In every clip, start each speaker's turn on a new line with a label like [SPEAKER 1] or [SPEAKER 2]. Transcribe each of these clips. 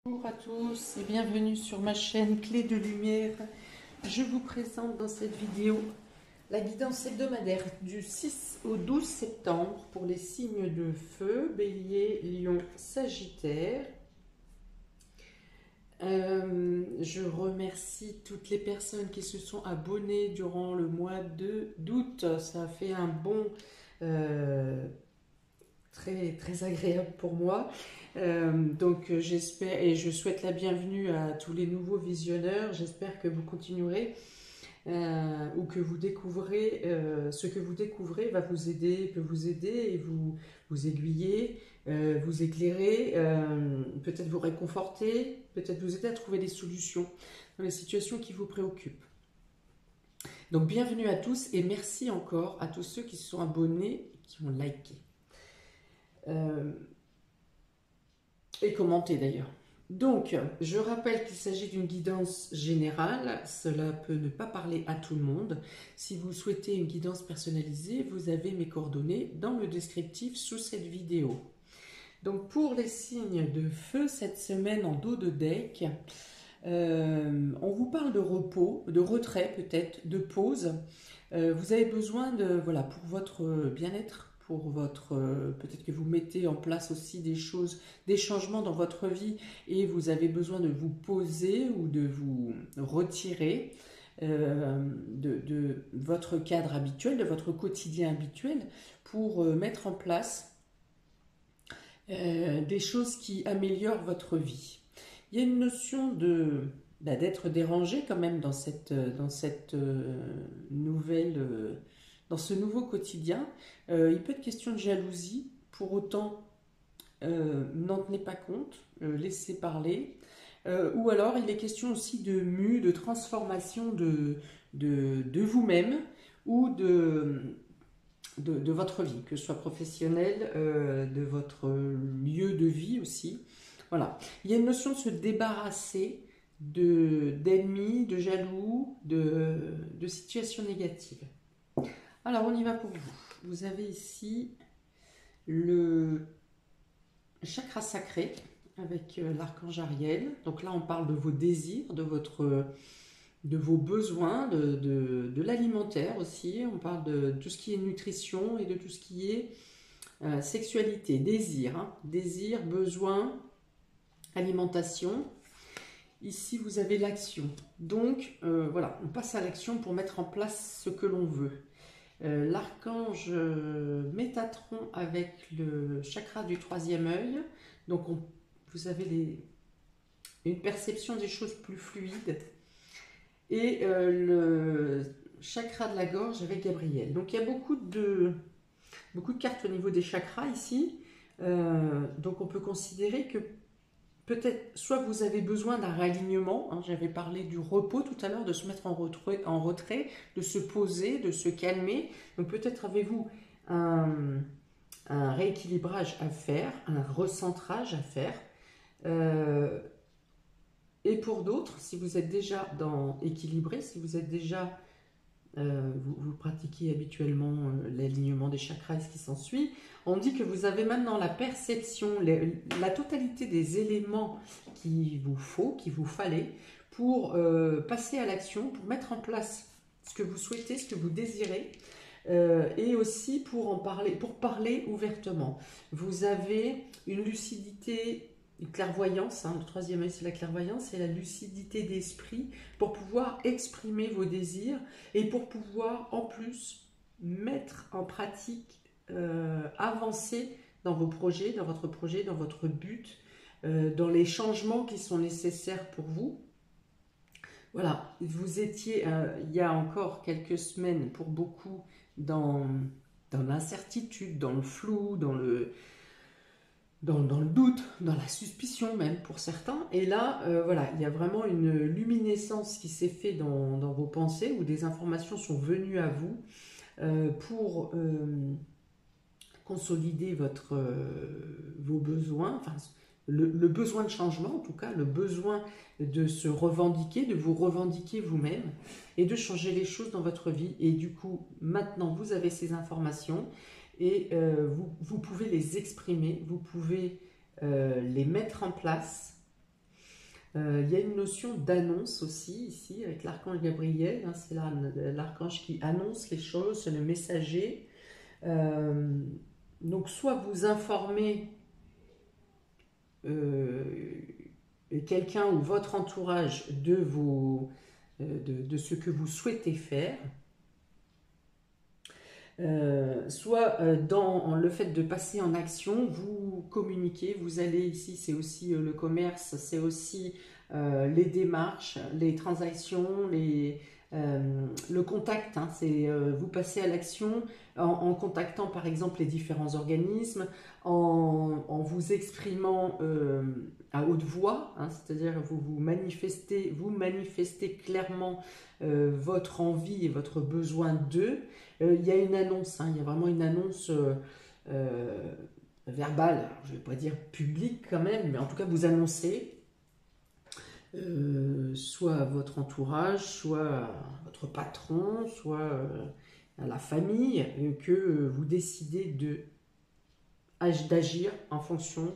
[SPEAKER 1] Bonjour à tous et bienvenue sur ma chaîne Clé de Lumière. Je vous présente dans cette vidéo la guidance hebdomadaire du 6 au 12 septembre pour les signes de feu, Bélier, Lion, Sagittaire. Je remercie toutes les personnes qui se sont abonnées durant le mois d'août. Ça a fait un bond très agréable pour moi. Donc j'espère et je souhaite la bienvenue à tous les nouveaux visionneurs. J'espère que vous continuerez ou que vous découvrez ce que vous découvrez va vous aider, peut vous aider et vous aiguiller, vous éclairer, peut-être vous réconforter, peut-être vous aider à trouver des solutions dans les situations qui vous préoccupent. Donc bienvenue à tous et merci encore à tous ceux qui se sont abonnés et qui ont liké. Et commenter d'ailleurs. Donc, je rappelle qu'il s'agit d'une guidance générale, cela peut ne pas parler à tout le monde. Si vous souhaitez une guidance personnalisée, vous avez mes coordonnées dans le descriptif sous cette vidéo. Donc, pour les signes de feu cette semaine en dos de deck, on vous parle de repos, de retrait peut-être, de pause. Vous avez besoin de, voilà, pour votre bien-être, pour votre peut-être que vous mettez en place aussi des choses, des changements dans votre vie vous avez besoin de vous poser ou de vous retirer de votre cadre habituel, de votre quotidien habituel pour mettre en place des choses qui améliorent votre vie. Il y a une notion d'être dérangé quand même dans cette nouvelle dans ce nouveau quotidien. Il peut être question de jalousie, pour autant n'en tenez pas compte, laissez parler. Ou alors il est question aussi de mue, de transformation de vous-même ou de votre vie, que ce soit professionnelle, de votre lieu de vie aussi. Voilà. Il y a une notion de se débarrasser d'ennemis, de jaloux, de situations négatives. Alors, on y va pour vous. Vous avez ici le chakra sacré avec l'archange Ariel. Donc là, on parle de vos désirs, de vos besoins, de l'alimentaire aussi. On parle de tout ce qui est nutrition et de tout ce qui est sexualité, désir. Désir, besoin, alimentation. Ici, vous avez l'action. Donc, voilà, on passe à l'action pour mettre en place ce que l'on veut. L'archange Métatron avec le chakra du troisième œil. Donc, vous avez une perception des choses plus fluide. Et le chakra de la gorge avec Gabriel. Donc, il y a beaucoup de cartes au niveau des chakras ici. Donc, on peut considérer que peut-être, soit vous avez besoin d'un réalignement, j'avais parlé du repos tout à l'heure, de se mettre en retrait, de se poser, de se calmer. Donc peut-être avez-vous un rééquilibrage à faire, un recentrage à faire. Et pour d'autres, si vous êtes déjà équilibré, si vous êtes déjà vous pratiquez habituellement l'alignement des chakras et ce qui s'ensuit, on dit que vous avez maintenant la perception, la totalité des éléments qu'il vous fallait pour passer à l'action, pour mettre en place ce que vous souhaitez, ce que vous désirez, et aussi pour parler ouvertement. Vous avez une lucidité, une clairvoyance, le troisième œil c'est la clairvoyance, c'est la lucidité d'esprit pour pouvoir exprimer vos désirs et pour pouvoir en plus mettre en pratique, avancer dans vos projets, dans votre but, dans les changements qui sont nécessaires pour vous. Voilà, vous étiez il y a encore quelques semaines pour beaucoup dans l'incertitude, dans le flou, dans le doute, dans la suspicion même pour certains. Et là, voilà, il y a vraiment une luminescence qui s'est faite dans vos pensées, où des informations sont venues à vous pour consolider vos besoins, enfin, le besoin de changement en tout cas, le besoin de se revendiquer, de vous revendiquer vous-même et de changer les choses dans votre vie. Et du coup, maintenant, vous avez ces informations et vous pouvez les exprimer, vous pouvez les mettre en place Il y a une notion d'annonce aussi, ici, avec l'archange Gabriel. Hein, c'est l'archange qui annonce les choses, c'est le messager. Donc, soit vous informez quelqu'un ou votre entourage de ce que vous souhaitez faire, soit dans le fait de passer en action, vous communiquez, vous allez ici, c'est aussi le commerce, c'est aussi les démarches, les transactions, le contact, hein, c'est vous passez à l'action en contactant par exemple les différents organismes, en vous exprimant à haute voix, hein, c'est-à-dire vous manifestez clairement votre envie et votre besoin d'eux. Il y a une annonce, hein, il y a vraiment une annonce verbale, alors, je ne vais pas dire publique quand même, mais en tout cas vous annoncez soit à votre entourage, soit à votre patron, soit à la famille, que vous décidez d'agir en fonction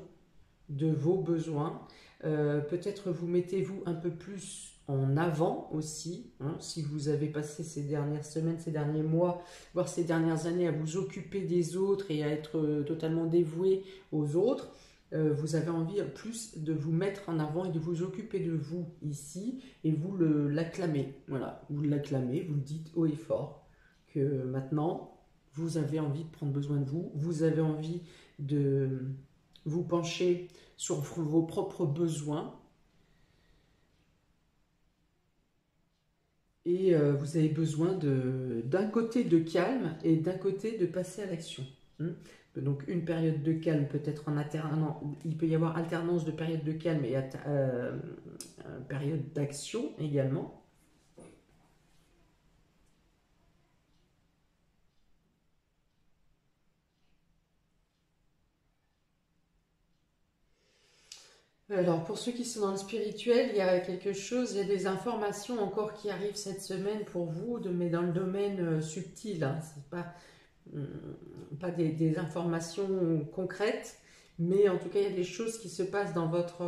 [SPEAKER 1] de vos besoins. Peut-être vous mettez-vous un peu plus en avant aussi, hein, si vous avez passé ces dernières semaines, ces derniers mois, voire ces dernières années à vous occuper des autres et à être totalement dévoué aux autres, vous avez envie plus de vous mettre en avant et de vous occuper de vous ici, et vous l'acclamez, voilà, vous l'acclamez, vous le dites haut et fort, que maintenant vous avez envie de prendre besoin de vous, vous avez envie de vous pencher sur vos propres besoins, et vous avez besoin d'un côté de calme et d'un côté de passer à l'action. Donc une période de calme peut être en alternance, il peut y avoir alternance de période de calme et période d'action également. Alors, pour ceux qui sont dans le spirituel, il y a quelque chose, il y a des informations encore qui arrivent cette semaine pour vous, mais dans le domaine subtil, hein. C'est pas des informations concrètes, mais en tout cas, il y a des choses qui se passent dans votre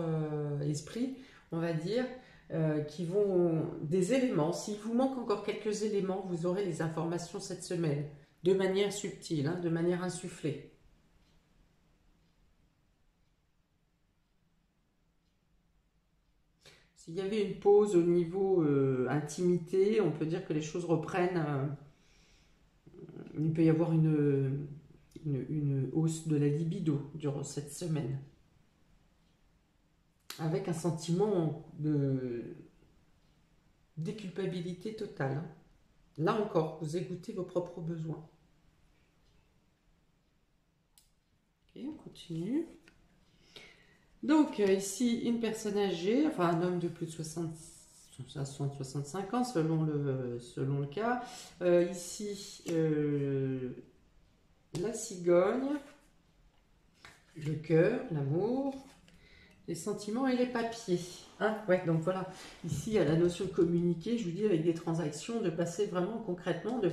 [SPEAKER 1] esprit, on va dire, des éléments. S'il vous manque encore quelques éléments, vous aurez les informations cette semaine, de manière subtile, hein, de manière insufflée. S'il y avait une pause au niveau intimité, on peut dire que les choses reprennent. Il peut y avoir une hausse de la libido durant cette semaine. Avec un sentiment de déculpabilité totale, hein. Là encore, vous écoutez vos propres besoins. Ok, on continue. Donc ici, une personne âgée, enfin un homme de plus de 65 ans selon le cas. Ici, la cigogne, le cœur, l'amour, les sentiments et les papiers. Hein, ouais, donc voilà, ici il y a la notion de communiquer, je vous dis avec des transactions, de passer vraiment concrètement, de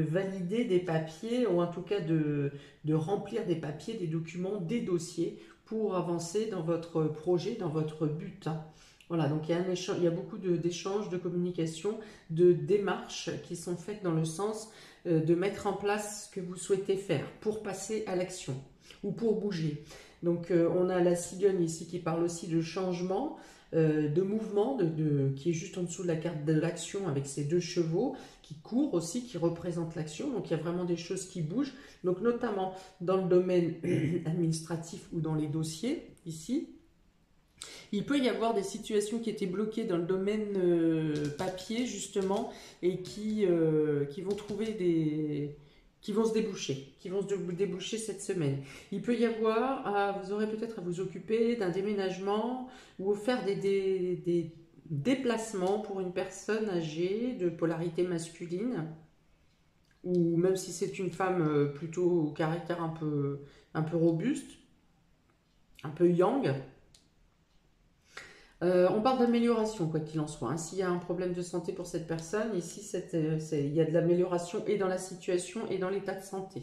[SPEAKER 1] valider des papiers, ou en tout cas de remplir des papiers, des documents, des dossiers, pour avancer dans votre projet, dans votre but. Hein. Voilà, donc il y a beaucoup d'échanges, de communication, de démarches qui sont faites dans le sens de mettre en place ce que vous souhaitez faire pour passer à l'action ou pour bouger. Donc on a la cigogne ici qui parle aussi de changement, de mouvement, qui est juste en dessous de la carte de l'action avec ses deux chevaux qui courent aussi, qui représentent l'action. Donc il y a vraiment des choses qui bougent, donc notamment dans le domaine administratif ou dans les dossiers ici. Il peut y avoir des situations qui étaient bloquées dans le domaine papier justement, et qui vont trouver qui vont se déboucher cette semaine. Il peut y avoir, vous aurez peut-être à vous occuper d'un déménagement ou faire des déplacements pour une personne âgée de polarité masculine, ou même si c'est une femme plutôt au caractère un peu robuste, un peu yang. On parle d'amélioration, quoi qu'il en soit. Hein. S'il y a un problème de santé pour cette personne, ici, il y a de l'amélioration et dans la situation et dans l'état de santé.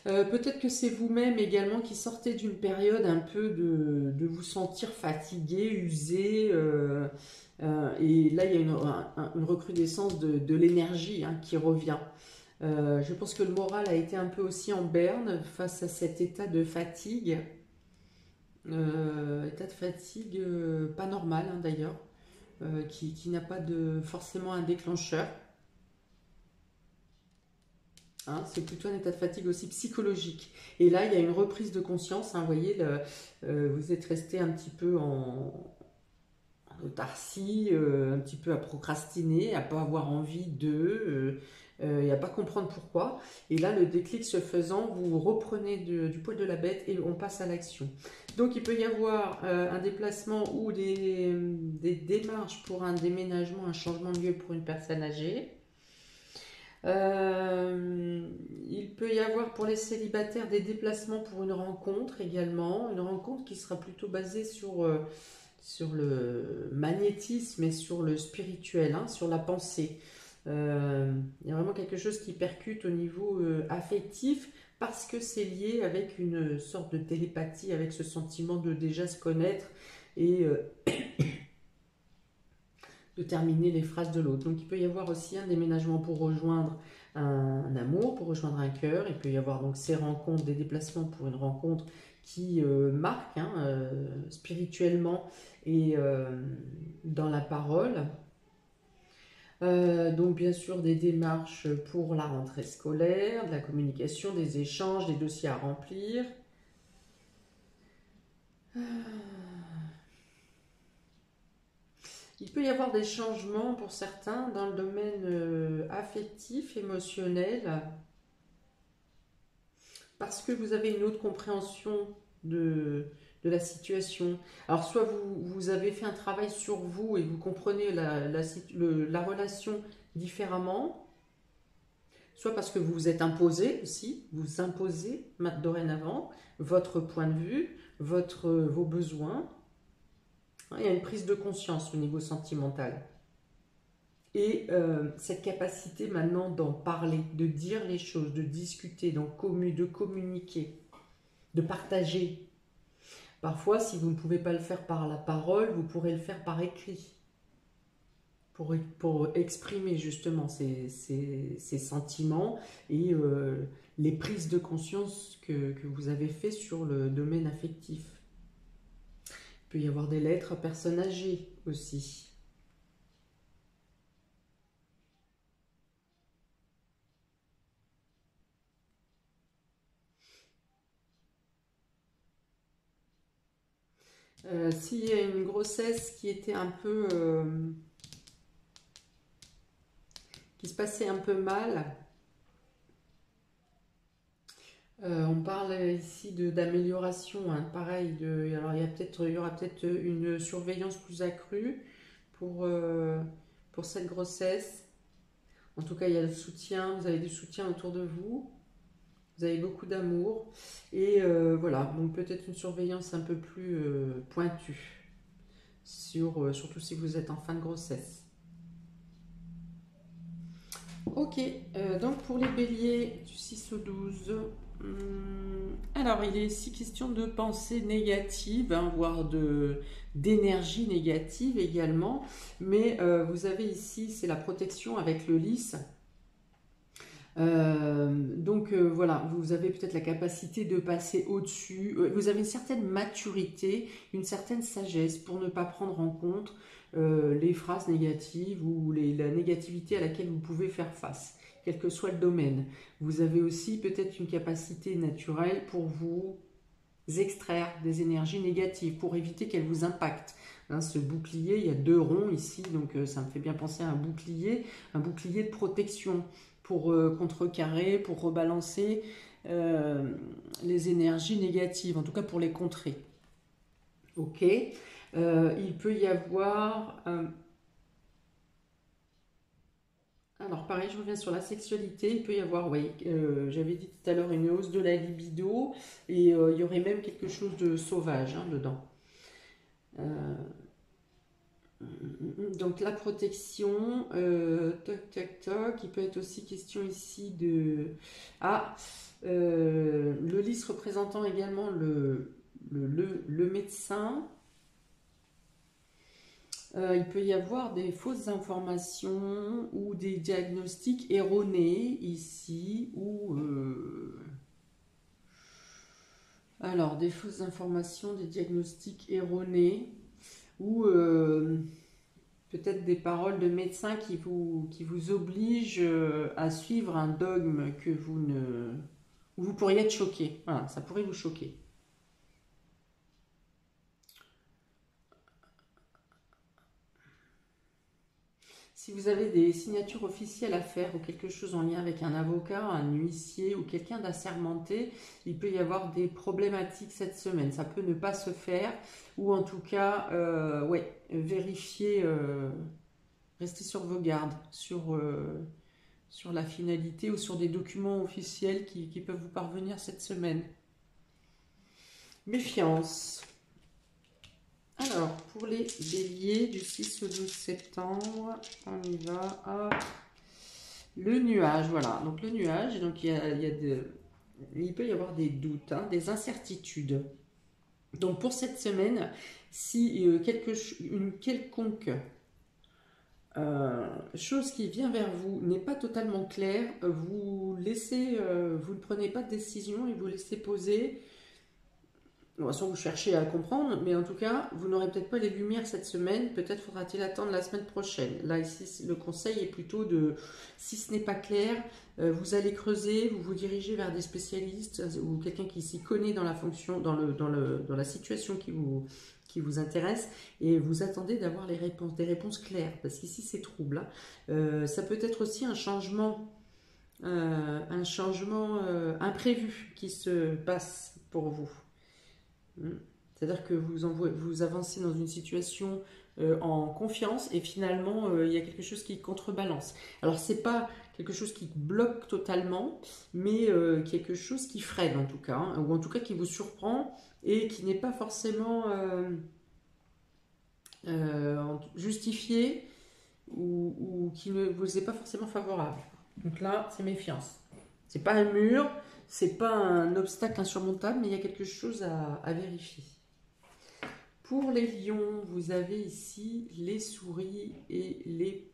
[SPEAKER 1] Peut-être que c'est vous-même également qui sortez d'une période un peu de vous sentir fatigué, usé. Et là, il y a une recrudescence de l'énergie hein, qui revient. Je pense que le moral a été un peu aussi en berne face à cet état de fatigue. État de fatigue pas normal hein, d'ailleurs, qui n'a pas forcément un déclencheur. Hein, c'est plutôt un état de fatigue aussi psychologique. Et là, il y a une reprise de conscience. Hein, vous voyez, vous êtes resté un petit peu en autarcie, un petit peu à procrastiner, à pas avoir envie et à pas comprendre pourquoi. Et là, le déclic se faisant, vous reprenez du poil de la bête et on passe à l'action. Donc, il peut y avoir un déplacement ou des démarches pour un déménagement, un changement de lieu pour une personne âgée. Il peut y avoir pour les célibataires des déplacements pour une rencontre également, une rencontre qui sera plutôt basée sur le magnétisme et sur le spirituel, hein, sur la pensée. Il y a vraiment quelque chose qui percute au niveau affectif parce que c'est lié avec une sorte de télépathie, avec ce sentiment de déjà se connaître et de terminer les phrases de l'autre. Donc il peut y avoir aussi un déménagement pour rejoindre un amour, pour rejoindre un cœur. Il peut y avoir donc ces rencontres, des déplacements pour une rencontre qui marque hein, spirituellement et dans la parole. Donc bien sûr des démarches pour la rentrée scolaire, de la communication, des échanges, des dossiers à remplir. Il peut y avoir des changements pour certains dans le domaine affectif, émotionnel, parce que vous avez une autre compréhension de la situation. Alors soit vous avez fait un travail sur vous et vous comprenez la relation différemment, soit parce que vous vous êtes imposé aussi, vous imposez dorénavant votre point de vue, vos besoins. Il y a une prise de conscience au niveau sentimental. Et cette capacité maintenant d'en parler, de dire les choses, de discuter, de communiquer, de partager. Parfois, si vous ne pouvez pas le faire par la parole, vous pourrez le faire par écrit. Pour exprimer justement ces sentiments et les prises de conscience que vous avez fait sur le domaine affectif. Il peut y avoir des lettres à personnes âgées aussi. S'il y a une grossesse qui était un peu... qui se passait un peu mal, on parle ici d'amélioration, hein, pareil. Alors il y aura peut-être une surveillance plus accrue pour cette grossesse. En tout cas, il y a le soutien, vous avez du soutien autour de vous, vous avez beaucoup d'amour. Et voilà, donc peut-être une surveillance un peu plus pointue, surtout si vous êtes en fin de grossesse. Ok, donc pour les béliers du 6 au 12, alors il est ici question de pensée négative, hein, voire d'énergie négative également, mais vous avez ici, c'est la protection avec le lys. Voilà, vous avez peut-être la capacité de passer au-dessus, vous avez une certaine maturité, une certaine sagesse pour ne pas prendre en compte les phrases négatives ou la négativité à laquelle vous pouvez faire face, quel que soit le domaine. Vous avez aussi peut-être une capacité naturelle pour vous extraire des énergies négatives, pour éviter qu'elles vous impactent. Hein, ce bouclier, il y a 2 ronds ici, donc ça me fait bien penser à un bouclier de protection pour contrecarrer, pour rebalancer les énergies négatives, en tout cas pour les contrer. Ok, il peut y avoir... alors pareil, je reviens sur la sexualité, il peut y avoir, oui, j'avais dit tout à l'heure, une hausse de la libido, et il y aurait même quelque chose de sauvage hein, dedans. Donc la protection, toc toc toc, il peut être aussi question ici de... Ah, Le lys représentant également le médecin. Il peut y avoir des fausses informations ou des diagnostics erronés ici, ou alors des fausses informations, des diagnostics erronés, ou peut-être des paroles de médecins qui vous obligent à suivre un dogme que vous ne... où vous pourriez être choqué. Voilà, ça pourrait vous choquer. Si vous avez des signatures officielles à faire ou quelque chose en lien avec un avocat, un huissier ou quelqu'un d'assermenté, il peut y avoir des problématiques cette semaine. Ça peut ne pas se faire ou en tout cas, ouais, vérifier, rester sur vos gardes, sur la finalité ou sur des documents officiels qui peuvent vous parvenir cette semaine. Méfiance. Alors, pour les béliers du 6 au 12 septembre, on y va. Hop. Le nuage, voilà. Donc le nuage, donc il peut y avoir des doutes, hein, des incertitudes. Donc pour cette semaine, si une quelconque chose qui vient vers vous n'est pas totalement claire, vous ne prenez pas de décision et vous laissez poser. Bon, soit vous cherchez à comprendre, mais en tout cas, vous n'aurez peut-être pas les lumières cette semaine. Peut-être faudra-t-il attendre la semaine prochaine. Là, ici, le conseil est plutôt de, si ce n'est pas clair, vous allez creuser, vous vous dirigez vers des spécialistes ou quelqu'un qui s'y connaît dans la fonction, dans la situation qui vous intéresse, et vous attendez d'avoir des réponses claires, parce qu'ici c'est trouble. Ça peut être aussi un changement imprévu qui se passe pour vous. C'est-à-dire que vous avancez dans une situation en confiance et finalement il y a quelque chose qui contrebalance. Alors c'est pas quelque chose qui bloque totalement, mais quelque chose qui freine en tout cas, hein, ou en tout cas qui vous surprend et qui n'est pas forcément justifié ou qui ne vous est pas forcément favorable. Donc là, c'est méfiance. C'est pas un mur, c'est pas un obstacle insurmontable, mais il y a quelque chose à vérifier. Pour les lions, vous avez ici les souris et les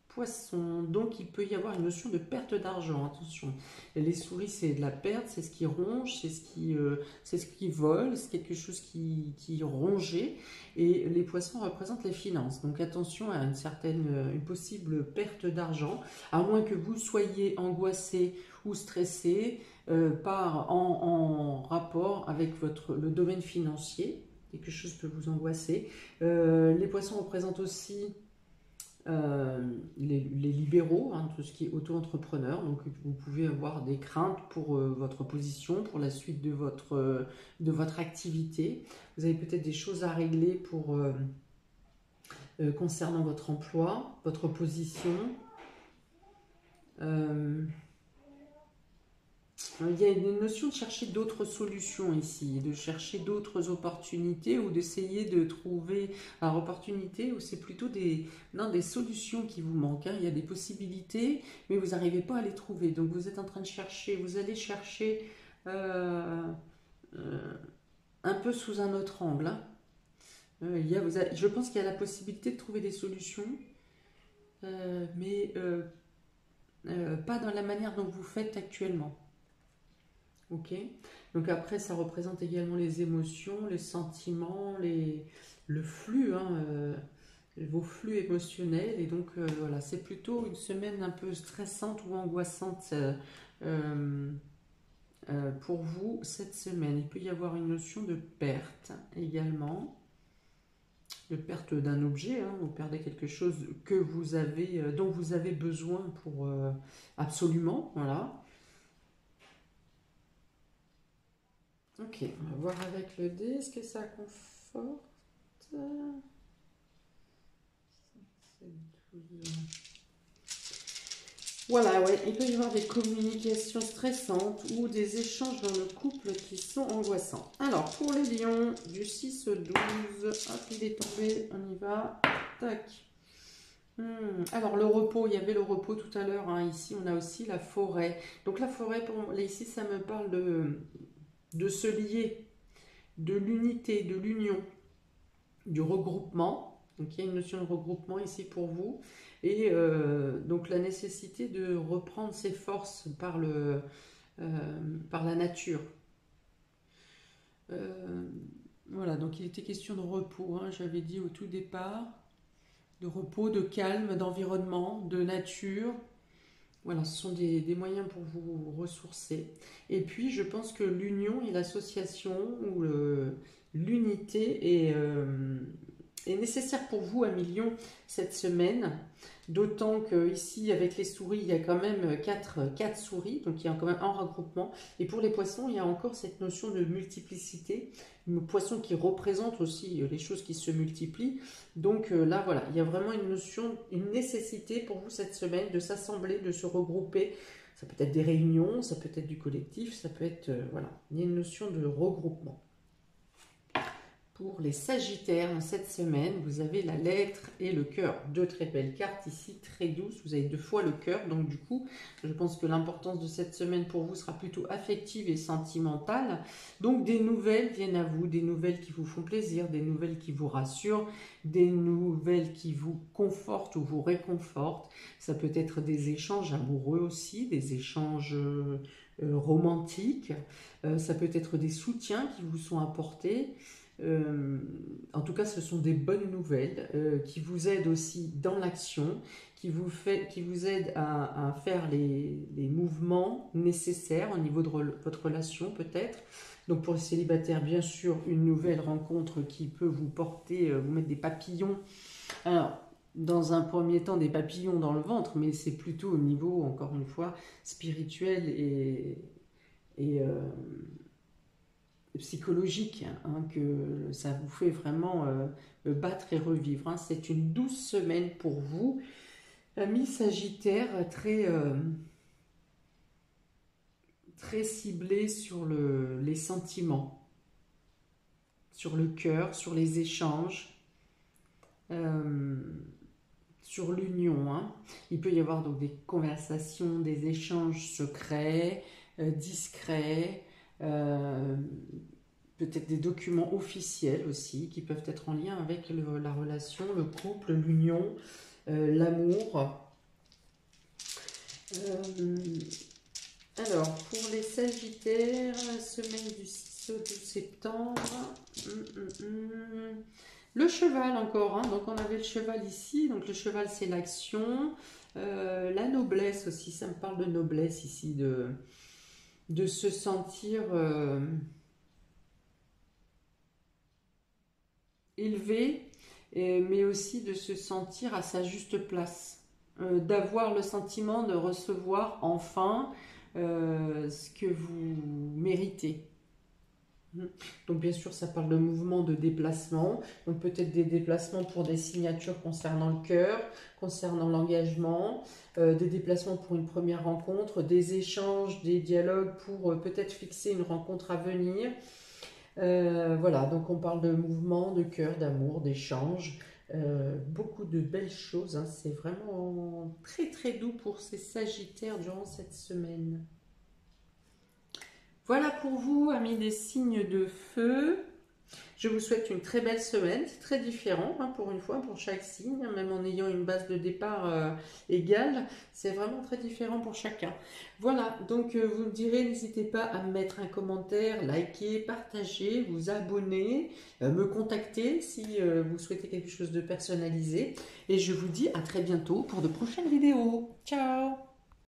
[SPEAKER 1] poissons. Donc il peut y avoir une notion de perte d'argent. Attention, les souris c'est de la perte, c'est ce qui ronge, c'est ce qui vole, c'est quelque chose qui est rongé. Et les poissons représentent les finances. Donc attention à une possible perte d'argent, à moins que vous soyez angoissé ou stressé en rapport avec le domaine financier. Quelque chose peut vous angoisser. Les poissons représentent aussi les libéraux, hein, tout ce qui est auto-entrepreneur. Donc vous pouvez avoir des craintes pour votre position, pour la suite de votre activité. Vous avez peut-être des choses à régler concernant votre emploi, votre position. Il y a une notion de chercher d'autres solutions ici, de chercher d'autres opportunités ou d'essayer de trouver une opportunité où c'est plutôt des solutions qui vous manquent, hein. Il y a des possibilités, mais vous n'arrivez pas à les trouver. Donc vous êtes en train de chercher, vous allez chercher un peu sous un autre angle, hein. Je pense qu'il y a la possibilité de trouver des solutions, mais pas dans la manière dont vous faites actuellement. Ok, donc après ça représente également les émotions, les sentiments, le flux, hein, vos flux émotionnels, et donc voilà, c'est plutôt une semaine un peu stressante ou angoissante pour vous cette semaine. Il peut y avoir une notion de perte également, de perte d'un objet, hein, vous perdez quelque chose dont vous avez besoin pour absolument, voilà. Ok, on va voir avec le dé, est-ce que ça conforte? Voilà, ouais, il peut y avoir des communications stressantes ou des échanges dans le couple qui sont angoissants. Alors, pour les lions, du 6 au 12, hop, il est tombé, on y va, tac. Alors le repos, il y avait le repos tout à l'heure, hein. Ici on a aussi la forêt. Donc la forêt, là, ici ça me parle de se lier, de l'unité, de l'union, du regroupement. Donc il y a une notion de regroupement ici pour vous. Et donc la nécessité de reprendre ses forces par la nature. Voilà, donc il était question de repos, hein, j'avais dit au tout départ, de repos, de calme, d'environnement, de nature. Voilà, ce sont des moyens pour vous ressourcer. Et puis, je pense que l'union et l'association ou l'unité est nécessaire pour vous à Million cette semaine. D'autant que ici, avec les souris, il y a quand même 4 souris, donc il y a quand même un regroupement. Et pour les poissons, il y a encore cette notion de multiplicité. Le poisson qui représente aussi les choses qui se multiplient. Donc là, voilà, il y a vraiment une notion, une nécessité pour vous cette semaine de s'assembler, de se regrouper. Ça peut être des réunions, ça peut être du collectif, ça peut être, voilà, il y a une notion de regroupement. Pour les Sagittaires, cette semaine, vous avez la lettre et le cœur. Deux très belles cartes ici, très douces. Vous avez 2 fois le cœur. Donc du coup, je pense que l'importance de cette semaine pour vous sera plutôt affective et sentimentale. Donc des nouvelles viennent à vous, des nouvelles qui vous font plaisir, des nouvelles qui vous rassurent, des nouvelles qui vous confortent ou vous réconfortent. Ça peut être des échanges amoureux aussi, des échanges romantiques. Ça peut être des soutiens qui vous sont apportés. En tout cas, ce sont des bonnes nouvelles qui vous aident aussi dans l'action, qui vous aident à faire les mouvements nécessaires au niveau de votre relation peut-être. Donc pour les célibataires, bien sûr, une nouvelle rencontre qui peut vous porter, vous mettre des papillons. Alors, dans un premier temps, des papillons dans le ventre, mais c'est plutôt au niveau, encore une fois, spirituel et psychologique, hein, que ça vous fait vraiment battre et revivre, hein. C'est une douce semaine pour vous, amis Sagittaire, très ciblé sur les sentiments, sur le cœur, sur les échanges, sur l'union, hein. Il peut y avoir donc des conversations, des échanges secrets, discrets, peut-être des documents officiels aussi qui peuvent être en lien avec la relation, le couple, l'union, l'amour. Alors, pour les Sagittaires, semaine du 6 au 12 septembre, le cheval encore, hein. Donc on avait le cheval ici, donc le cheval c'est l'action, la noblesse aussi, ça me parle de noblesse ici, de se sentir élevé, mais aussi de se sentir à sa juste place, d'avoir le sentiment de recevoir enfin ce que vous méritez. Donc bien sûr ça parle de mouvement, de déplacement, donc peut-être des déplacements pour des signatures concernant le cœur, concernant l'engagement, des déplacements pour une première rencontre, des échanges, des dialogues pour peut-être fixer une rencontre à venir. Voilà, donc on parle de mouvement, de cœur, d'amour, d'échange, beaucoup de belles choses, hein. C'est vraiment très très doux pour ces Sagittaires durant cette semaine. Voilà pour vous, amis des signes de feu. Je vous souhaite une très belle semaine. C'est très différent, hein, pour une fois, pour chaque signe, hein, même en ayant une base de départ égale. C'est vraiment très différent pour chacun. Voilà, donc vous me direz, n'hésitez pas à me mettre un commentaire, liker, partager, vous abonner, me contacter si vous souhaitez quelque chose de personnalisé. Et je vous dis à très bientôt pour de prochaines vidéos. Ciao!